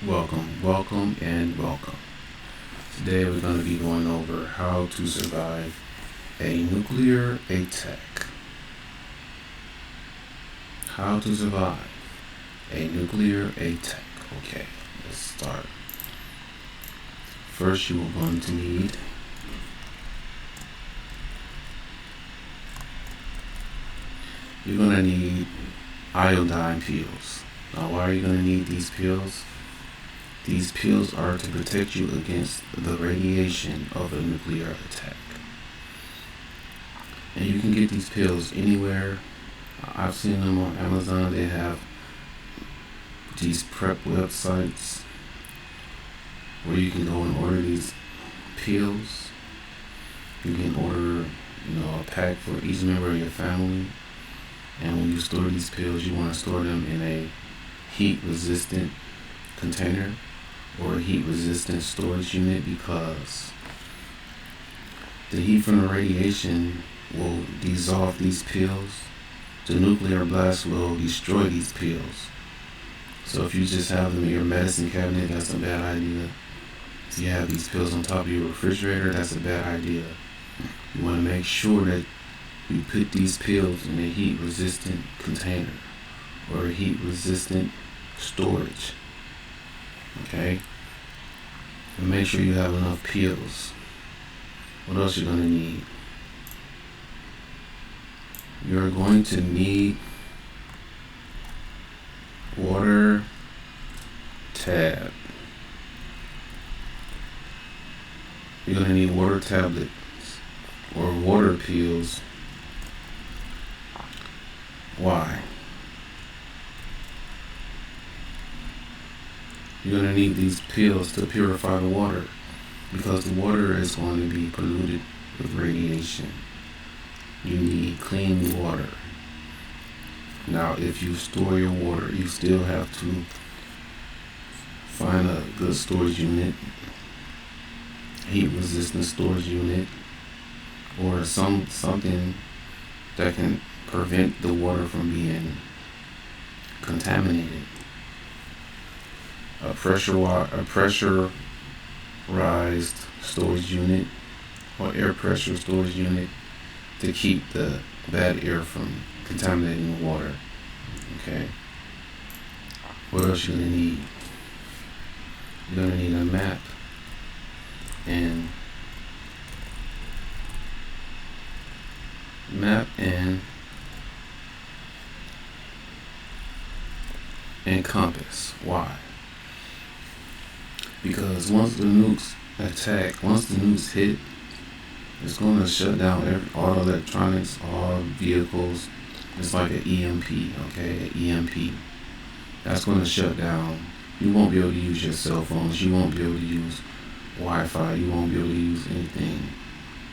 Welcome, and welcome. Today we're going to be going over how to survive a nuclear attack. How to survive a nuclear attack. Okay, let's start. First, you are going to need iodine pills. Now, why are you going to need these pills? These pills are to protect you against the radiation of a nuclear attack. And you can get these pills anywhere. I've seen them on Amazon. They have these prep websites where you can go and order these pills. You can order, a pack for each member of your family. And when you store these pills, you want to store them in a heat-resistant container or a heat-resistant storage unit, because the heat from the radiation will dissolve these pills. The nuclear blast will destroy these pills. So if you just have them in your medicine cabinet, that's a bad idea. If you have these pills on top of your refrigerator, that's a bad idea. You want to make sure that you put these pills in a heat-resistant container or a heat-resistant storage. Okay? And make sure you have enough pills. What else you're going to need? You're going to need water tab. You're going to need water tablets or water pills. Why? You're going to need these pills to purify the water, because the water is going to be polluted with radiation. You need clean water. Now, if you store your water, you still have to find a good storage unit, heat-resistant storage unit, or something that can prevent the water from being contaminated. A pressurized storage unit or air pressure storage unit to keep the bad air from contaminating the water. Okay. What else you're gonna need? You're gonna need a map and compass. Why? Because once the nukes hit, it's going to shut down all electronics, all vehicles. It's like an EMP, okay? An EMP. That's going to shut down. You won't be able to use your cell phones. You won't be able to use Wi-Fi. You won't be able to use anything.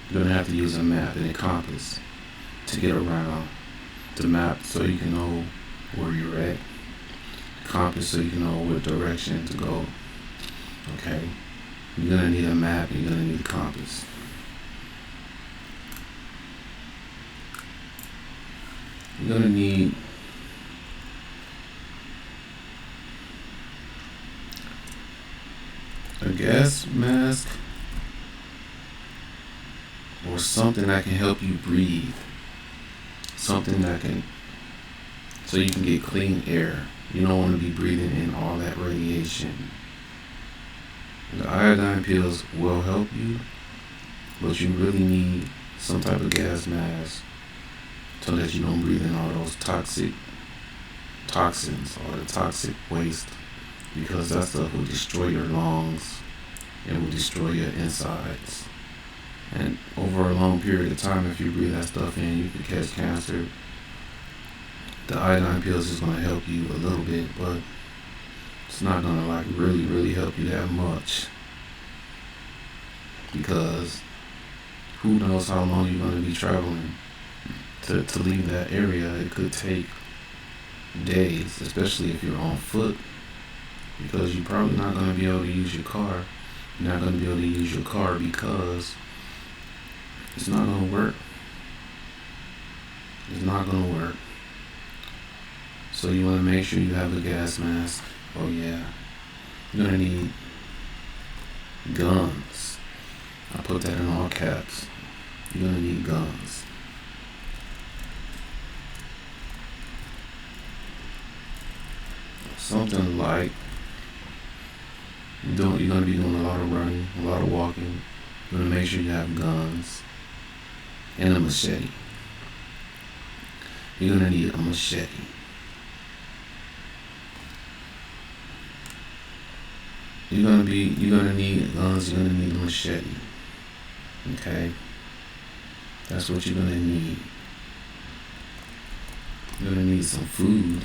You're going to have to use a map and a compass to get around the map, so you can know where you're at. Compass, so you can know what direction to go. Okay? You're going to need a map and you're going to need a compass. You're going to need a gas mask or something that can help you breathe. Something so you can get clean air. You don't want to be breathing in all that radiation. The iodine pills will help you, but you really need some type of gas mask so that you don't breathe in all those toxins or the toxic waste, because that stuff will destroy your lungs. It will destroy your insides. And over a long period of time, if you breathe that stuff in, you could catch cancer. The iodine pills is going to help you a little bit, but it's not going to really help you that much, because who knows how long you're going to be traveling to leave that area. It could take days, especially if you're on foot, because you're probably not going to be able to use your car. You're not going to be able to use your car because it's not going to work. It's not going to work. So you want to make sure you have a gas mask. Oh yeah. You're gonna need guns. I put that in all caps. You're gonna need guns. Something like you're gonna be doing a lot of running, a lot of walking. You're gonna make sure you have guns and a machete. You're gonna need a machete. You're gonna need guns. You're gonna need a machete. Okay, that's what you're gonna need. You're gonna need some food.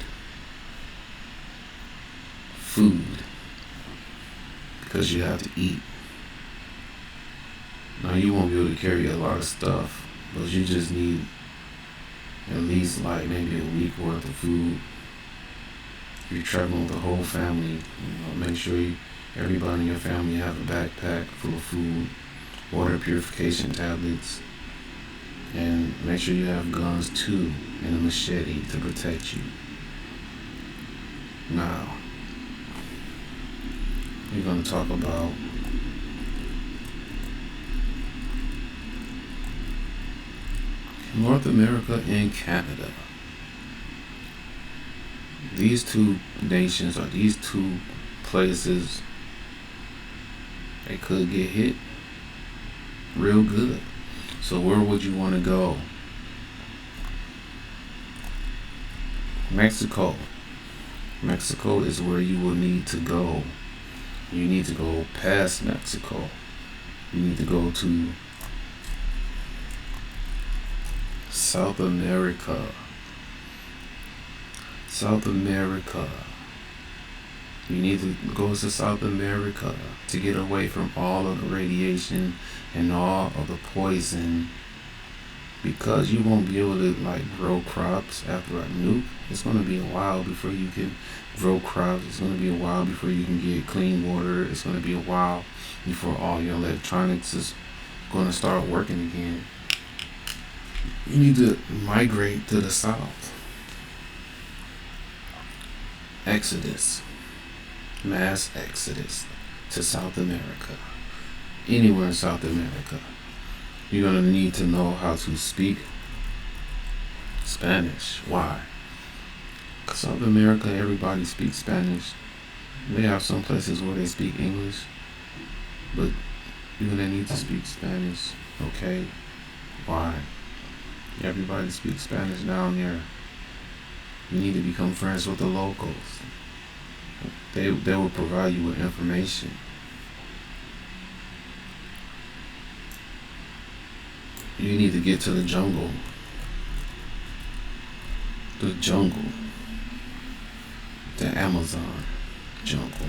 Because you have to eat. Now you won't be able to carry a lot of stuff, but you just need at least like maybe a week worth of food. If you're traveling with the whole family, make sure everybody in your family have a backpack full of food, water purification tablets, and make sure you have guns too, and a machete to protect you. Now, we're going to talk about North America and Canada. These two nations, or these two places, they could get hit real good. So where would you want to go? Mexico. Mexico is where you will need to go. You need to go past Mexico. You need to go to South America. South America. You need to go to South America to get away from all of the radiation and all of the poison, because you won't be able to grow crops after a nuke. It's going to be a while before you can grow crops. It's going to be a while before you can get clean water. It's going to be a while before all your electronics is going to start working again. You need to migrate to the south. Exodus. Mass exodus to South America. Anywhere in South America. You're going to need to know how to speak Spanish. Why? Because South America, everybody speaks Spanish. They have some places where they speak English, but you're going to need to speak Spanish. Okay? Why? Everybody speaks Spanish down there. You need to become friends with the locals. They will provide you with information. You need to get to the jungle. The jungle. The Amazon jungle.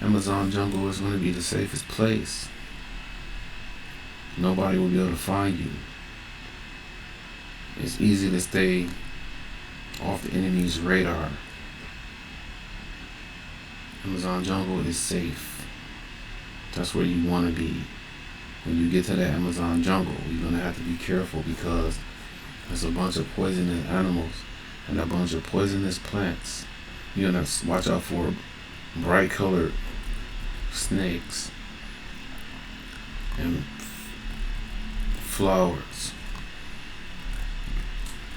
Amazon jungle is going to be the safest place. Nobody will be able to find you. It's easy to stay off the enemy's radar. Amazon jungle is safe. That's where you want to be. When you get to the Amazon jungle, you're going to have to be careful, because there's a bunch of poisonous animals and a bunch of poisonous plants. You're going to watch out for bright colored snakes and flowers.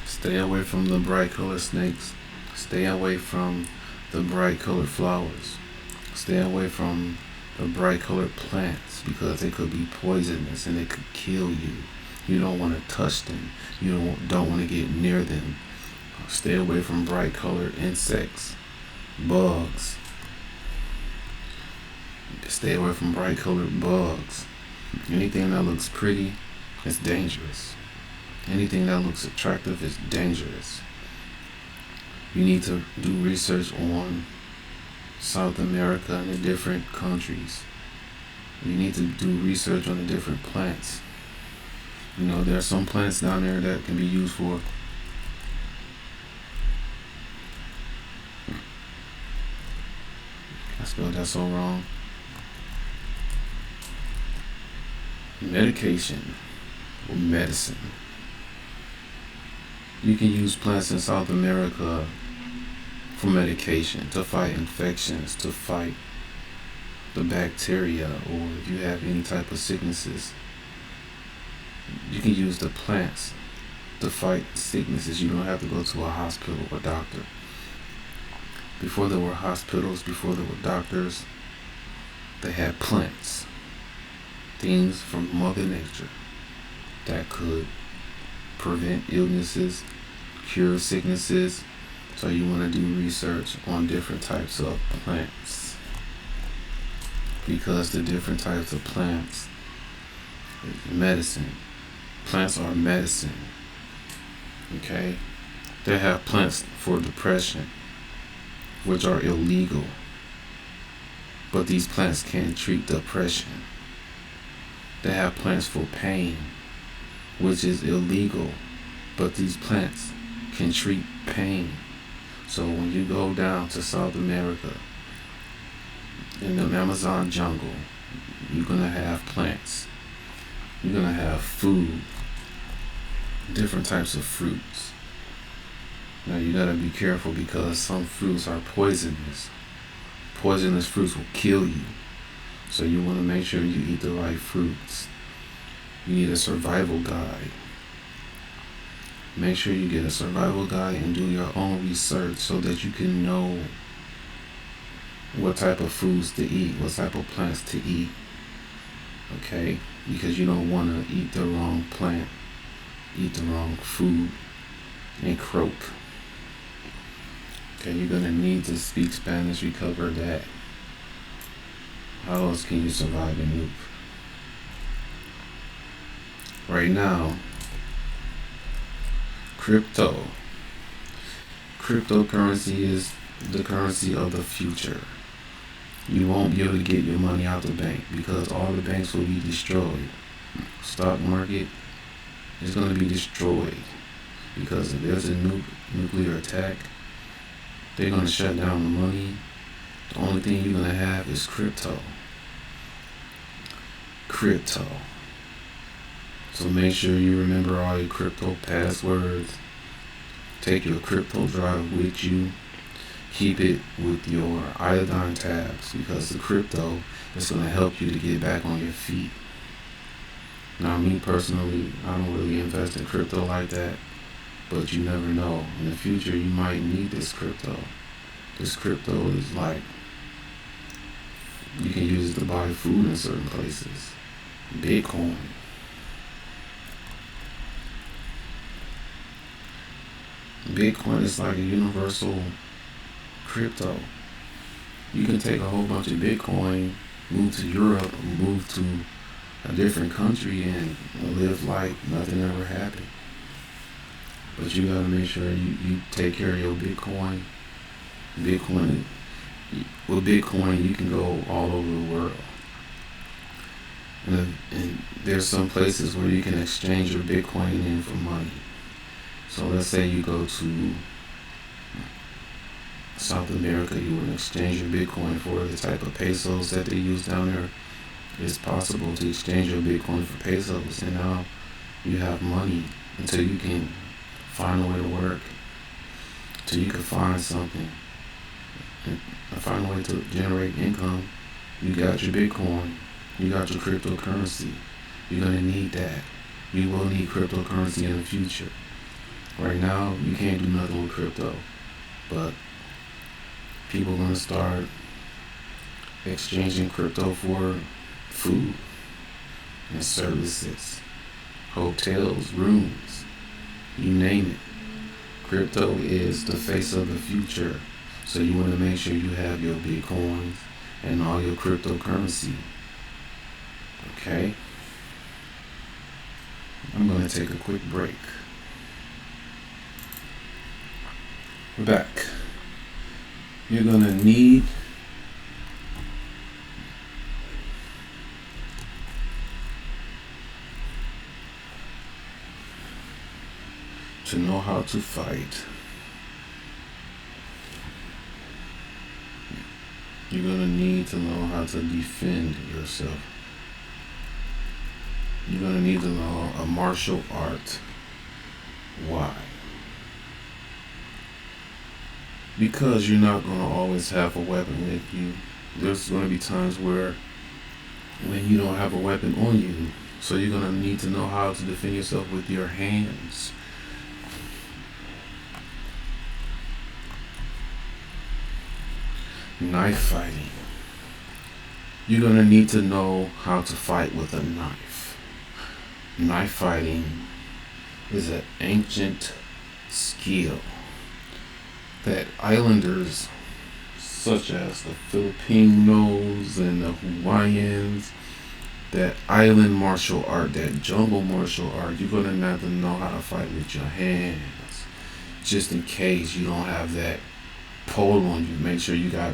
Stay away from the bright colored snakes. Stay away from the bright colored flowers. Stay away from the bright colored plants, because they could be poisonous and they could kill you. You don't want to touch them. You don't want to get near them. Stay away from bright colored insects, bugs. Stay away from bright colored bugs. Anything that looks pretty is dangerous. Anything that looks attractive is dangerous. You need to do research on South America and the different countries. You need to do research on the different plants. There are some plants down there that can be used for I spelled that so wrong. Medication or medicine. You can use plants in South America for medication, to fight infections, to fight the bacteria, or if you have any type of sicknesses. You can use the plants to fight sicknesses. You don't have to go to a hospital or doctor. Before there were hospitals, before there were doctors, they had plants, things from Mother Nature that could prevent illnesses, cure sicknesses. So you want to do research on different types of plants, because the different types of plants is medicine. Plants are medicine. Okay? They have plants for depression, which are illegal. But these plants can treat depression. They have plants for pain, which is illegal. But these plants can treat pain. So when you go down to South America, in the Amazon jungle, you're going to have plants. You're going to have food, different types of fruits. Now you got to be careful, because some fruits are poisonous. Poisonous fruits will kill you. So you want to make sure you eat the right fruits. You need a survival guide. Make sure you get a survival guide and do your own research so that you can know what type of foods to eat, what type of plants to eat. Okay? Because you don't want to eat the wrong plant, eat the wrong food, and croak. Okay, you're going to need to speak Spanish. We covered that. How else can you survive in Nuke? Right now, cryptocurrency is the currency of the future. You won't be able to get your money out the bank, because all the banks will be destroyed. Stock market is going to be destroyed, because if there's a nuclear attack, they're going to shut down the money. The only thing you're going to have is crypto. So make sure you remember all your crypto passwords. Take your crypto drive with you. Keep it with your iodine tabs, because the crypto is going to help you to get back on your feet. Now, me personally, I don't really invest in crypto like that, but you never know. In the future, you might need this crypto. This crypto is like, you can use it to buy food in certain places. Bitcoin. Bitcoin is like a universal crypto. You can take a whole bunch of Bitcoin, move to Europe, move to a different country, and live like nothing ever happened. But you gotta make sure you take care of your Bitcoin. With Bitcoin, you can go all over the world. And there's some places where you can exchange your Bitcoin in for money. So let's say you go to South America, you want to exchange your Bitcoin for the type of pesos that they use down there. It's possible to exchange your Bitcoin for pesos, and now you have money until you can find a way to work, until you can find something, and find a way to generate income. You got your Bitcoin, you got your cryptocurrency. You're going to need that. You will need cryptocurrency in the future. Right now, you can't do nothing with crypto, but people are going to start exchanging crypto for food and services, hotels, rooms, you name it. Crypto is the face of the future, so you want to make sure you have your Bitcoins and all your cryptocurrency. Okay? I'm going to take a quick break. We're back. You're going to need to know how to fight. You're going to need to know how to defend yourself. You're going to need to know a martial art. Why? because you're not going to always have a weapon with you. There's going to be times where when you don't have a weapon on you, so you're going to need to know how to defend yourself with your hands. Knife fighting. You're going to need to know how to fight with a knife. Knife fighting is an ancient skill that islanders such as the Filipinos and the Hawaiians, that island martial art, that jungle martial art, you're gonna have to know how to fight with your hands. Just in case you don't have that pole on you, make sure you don't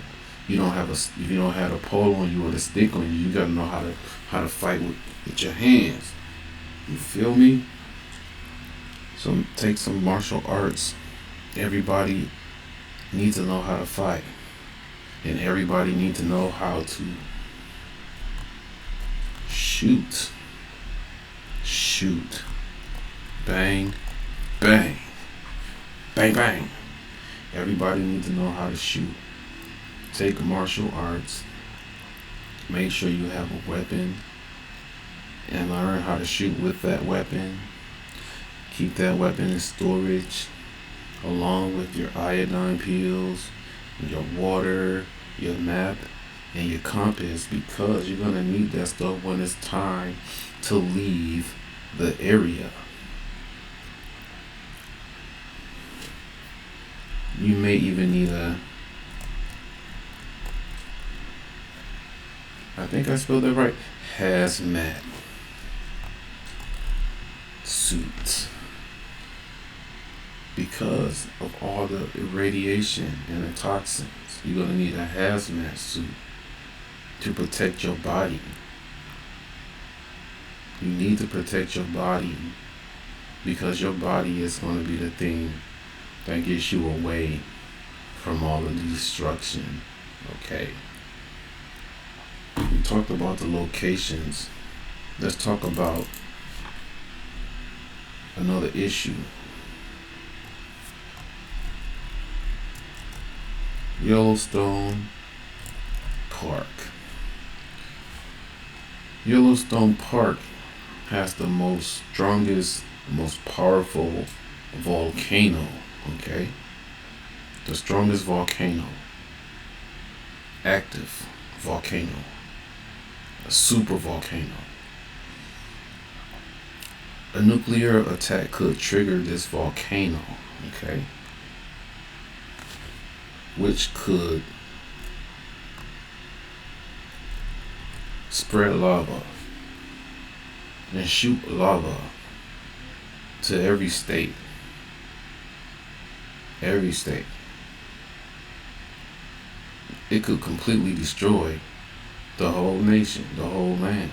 have if you don't have a pole on you or a stick on you, you gotta know how to fight with your hands. You feel me? So take some martial arts. Everybody needs to know how to fight. And everybody needs to know how to shoot. Shoot. Bang. Bang. Bang bang. Everybody needs to know how to shoot. Take martial arts. Make sure you have a weapon. And learn how to shoot with that weapon. Keep that weapon in storage, along with your iodine pills, your water, your map, and your compass, because you're going to need that stuff when it's time to leave the area. You may even need I think I spelled that right, hazmat suit. Because of all the irradiation and the toxins, you're going to need a hazmat suit to protect your body. You need to protect your body because your body is going to be the thing that gets you away from all of the destruction. Okay. We talked about the locations. Let's talk about another issue. Yellowstone Park. Yellowstone Park has the strongest, most powerful volcano, okay? The strongest volcano. Active volcano. A super volcano. A nuclear attack could trigger this volcano, okay? Which could spread lava and shoot lava to every state. Every state. It could completely destroy the whole nation, the whole land.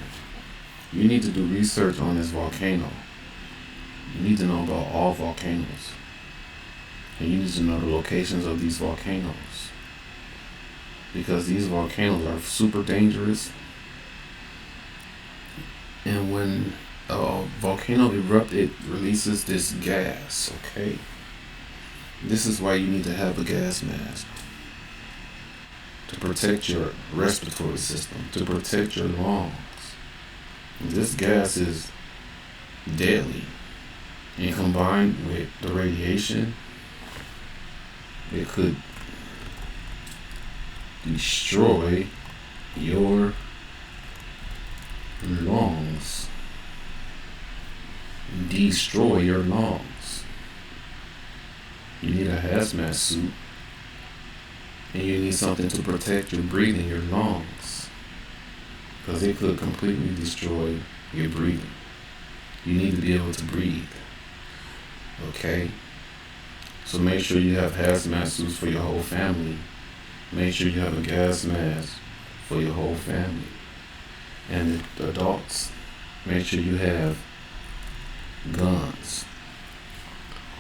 You need to do research on this volcano. You need to know about all volcanoes. And you need to know the locations of these volcanoes. Because these volcanoes are super dangerous. And when a volcano erupts, it releases this gas, okay? This is why you need to have a gas mask. To protect your respiratory system, to protect your lungs. This gas is deadly. And combined with the radiation, it could destroy your lungs. Destroy your lungs. You need a hazmat suit. And you need something to protect your breathing, your lungs. Because it could completely destroy your breathing. You need to be able to breathe. Okay? So make sure you have hazmat suits for your whole family. Make sure you have a gas mask for your whole family. And the adults, make sure you have guns,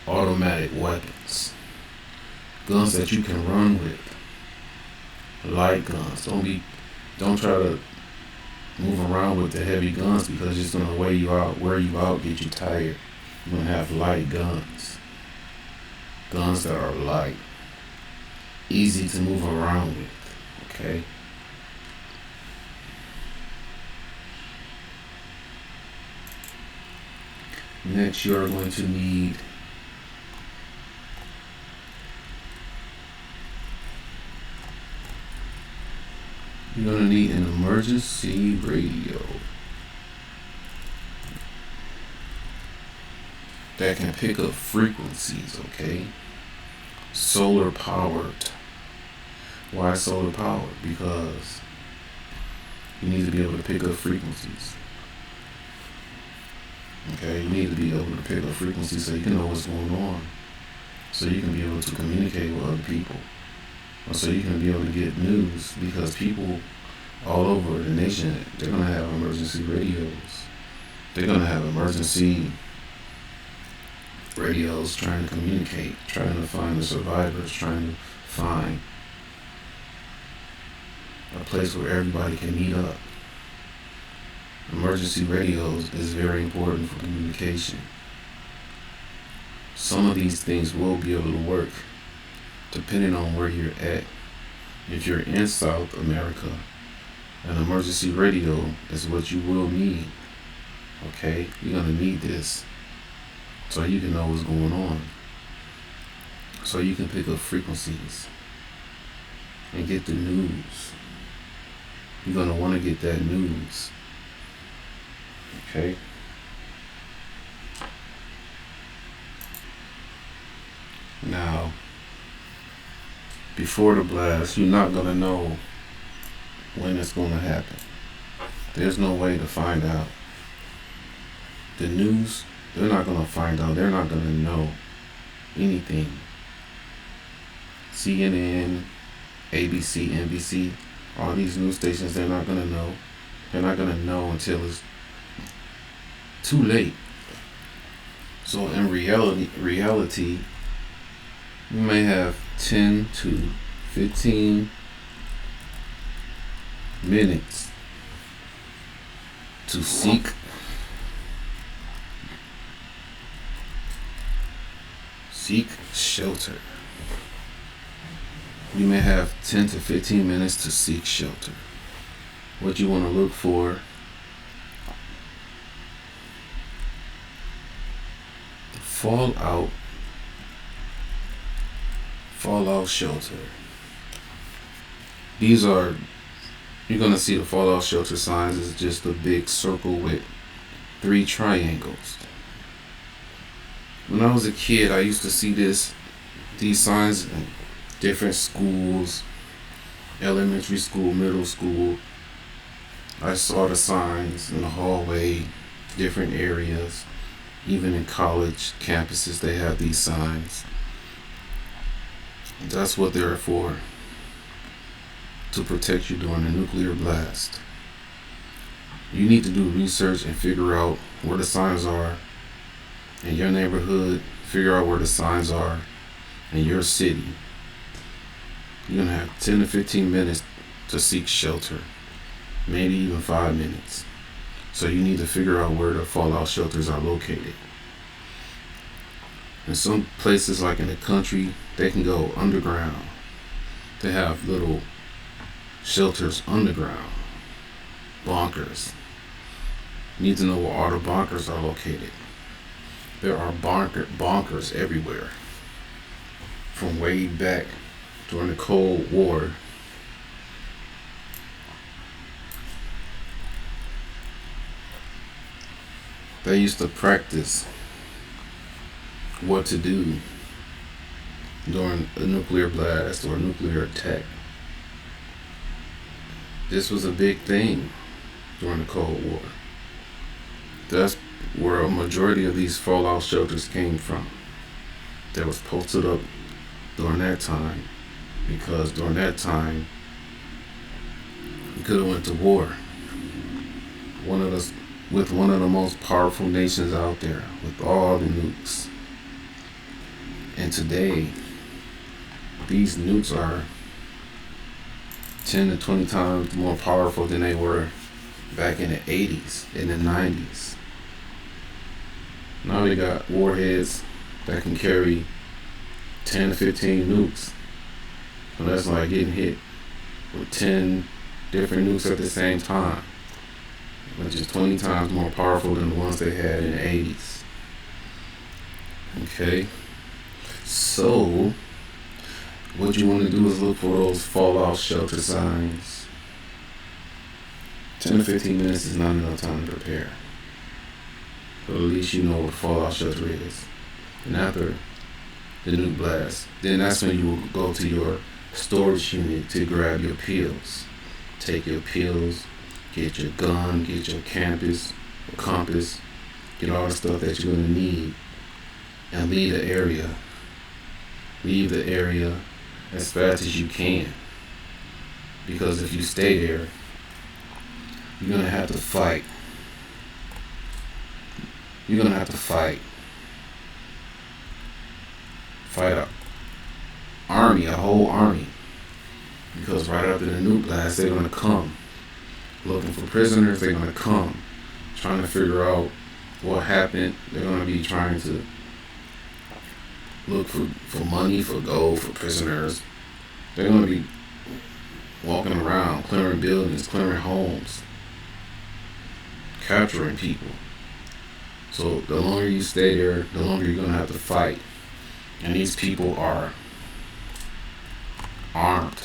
automatic weapons, guns that you can run with, light guns. Don't try to move around with the heavy guns because it's gonna wear you out, get you tired. You're gonna have light guns. Guns that are light. easy to move around with. Okay. Next, you are going to need an emergency radio that can pick up frequencies. Okay. Solar powered. Why solar powered? Because you need to be able to pick up frequencies. Okay, you need to be able to pick up frequencies so you can know what's going on. So you can be able to communicate with other people. Or so you can be able to get news, because people all over the nation, they're going to have emergency radios. They're going to have emergency radios trying to communicate, trying to find the survivors, trying to find a place where everybody can meet up. Emergency radios is very important for communication. Some of these things will be able to work depending on where you're at. If you're in South America, an emergency radio is what you will need. Okay? You're going to need this so you can know what's going on. So you can pick up frequencies and get the news. You're going to want to get that news. Okay? Now, before the blast, you're not going to know when it's going to happen. There's no way to find out. The news, they're not going to find out. They're not going to know anything. CNN, ABC, NBC, all these news stations, they're not going to know. They're not going to know until it's too late. So in reality, you may have 10 to 15 minutes to seek shelter. You may have 10 to 15 minutes to seek shelter. What you want to look for: fallout shelter. These are, you're going to see the fallout shelter signs is just a big circle with 3 triangles. When I was a kid, I used to see these signs in different schools, elementary school, middle school. I saw the signs in the hallway, different areas. Even in college campuses, they have these signs. That's what they're for, to protect you during a nuclear blast. You need to do research and figure out where the signs are in your neighborhood, figure out where the signs are in your city. You're going to have 10 to 15 minutes to seek shelter, maybe even 5 minutes. So you need to figure out where the fallout shelters are located. In some places, like in the country, they can go underground. They have little shelters underground, bunkers. You need to know where all the bunkers are located. There are bunkers everywhere. From way back during the Cold War, they used to practice what to do during a nuclear blast or a nuclear attack. This was a big thing during the Cold War. That's where a majority of these fallout shelters came from. That was posted up during that time, because during that time you could have went to war. With one of the most powerful nations out there, with all the nukes. And today, these nukes are 10 to 20 times more powerful than they were back in the 80s, in the 90s. Now they got warheads that can carry 10 to 15 nukes. So that's like getting hit with 10 different nukes at the same time, which is 20 times more powerful than the ones they had in the 80s. Okay? So, what you want to do is look for those fallout shelter signs. 10 to 15 minutes is not enough time to prepare. But at least you know what fallout shelter is. And after the nuke blast, then that's when you will go to your storage unit to grab your pills. Take your pills, get your gun, get your compass, get all the stuff that you're going to need, and leave the area. Leave the area as fast as you can. Because if you stay there, you're going to have to fight. You're going to have to fight a army, a whole army. Because right after the nuke blast, they're going to come. Looking for prisoners, they're going to come. Trying to figure out what happened. They're going to be trying to look for money, for gold, for prisoners. They're going to be walking around, clearing buildings, clearing homes, capturing people. So the longer you stay there, the longer you're going to have to fight. And these people are armed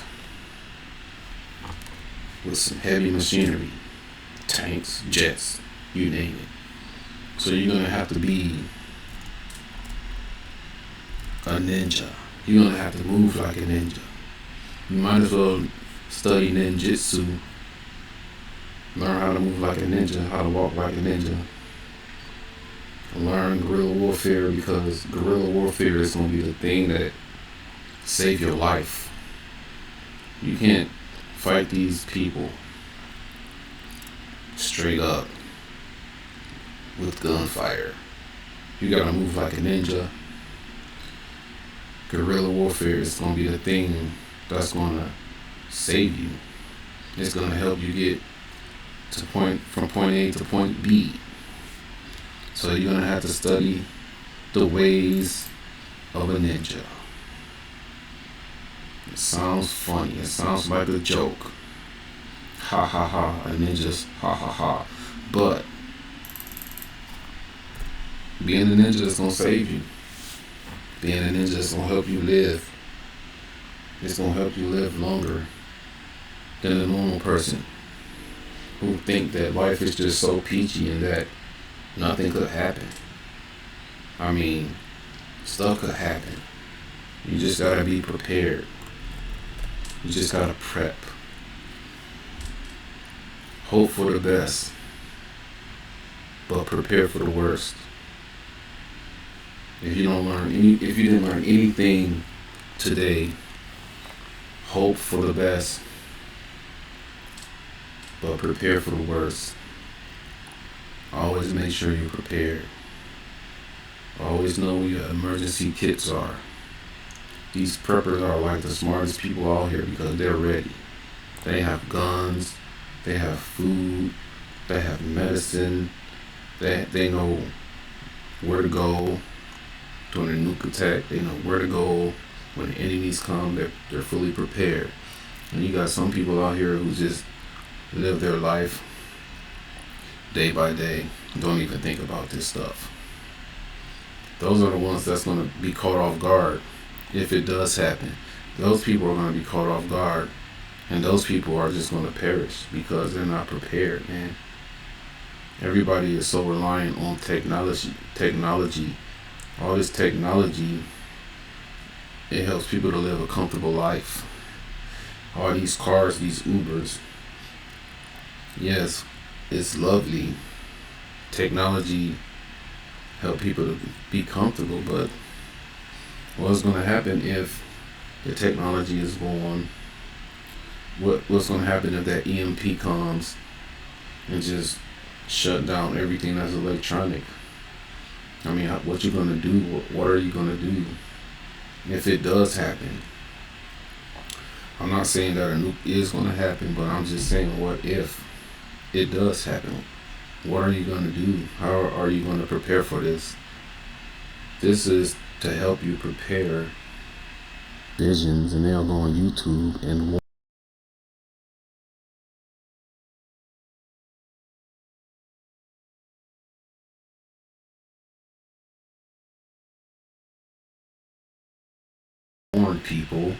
with some heavy machinery, tanks, jets, you name it. So you're going to have to be a ninja. You're going to have to move like a ninja. You might as well study ninjutsu, learn how to move like a ninja, how to walk like a ninja. Learn guerrilla warfare, because guerrilla warfare is going to be the thing that save your life. You can't fight these people straight up with gunfire. You gotta move like a ninja. Guerrilla warfare is gonna be the thing that's gonna save you. It's gonna help you get from point A to point B. So you're gonna have to study the ways of a ninja. It sounds funny. It sounds like a joke. Ha ha ha. A ninja's ha ha ha. But being a ninja is gonna save you. Being a ninja is gonna help you live. It's gonna help you live longer than a normal person who think that life is just so peachy and that nothing could happen. I mean, stuff could happen. You just gotta be prepared. You just gotta prep. Hope for the best, but prepare for the worst. If you didn't learn anything today, hope for the best, but prepare for the worst. Always make sure you're prepared. Always know where your emergency kits are. These preppers are like the smartest people out here because they're ready. They have guns, they have food, they have medicine, they know where to go during a nuke attack. They know where to go when the enemies come. They're fully prepared. And you got some people out here who just live their life day by day, don't even think about this stuff. Those are the ones that's going to be caught off guard if it does happen. Those people are going to be caught off guard, and those people are just going to perish because they're not prepared, man. Everybody is so reliant on technology. All this technology, it helps people to live a comfortable life. All these cars, these Ubers, yes, it's lovely. Technology help people to be comfortable, but what's going to happen if the technology is gone? What's going to happen if that EMP comes and just shut down everything that's electronic? I mean, what you going to do? What are you going to do if it does happen? I'm not saying that a nuke is going to happen, but I'm just saying, what if it does happen? What are you going to do? How are you going to prepare for this? This is to help you prepare visions, and they'll go on YouTube and warn people.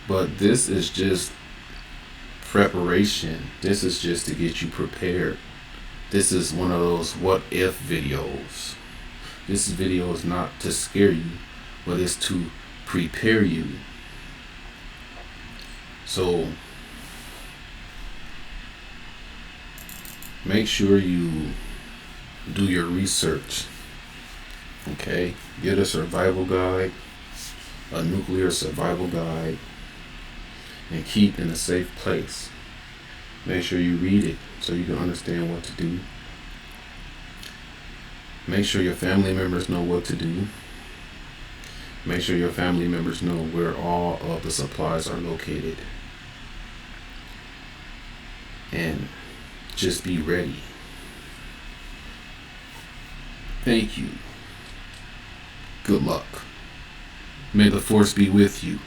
But this is just preparation. This is just to get you prepared. This is one of those what if videos. This video is not to scare you, but it's to prepare you. So make sure you do your research. Okay? Get a survival guide, a nuclear survival guide, and keep in a safe place. Make sure you read it so you can understand what to do. Make sure your family members know what to do. Make sure your family members know where all of the supplies are located. And just be ready. Thank you. Good luck. May the force be with you.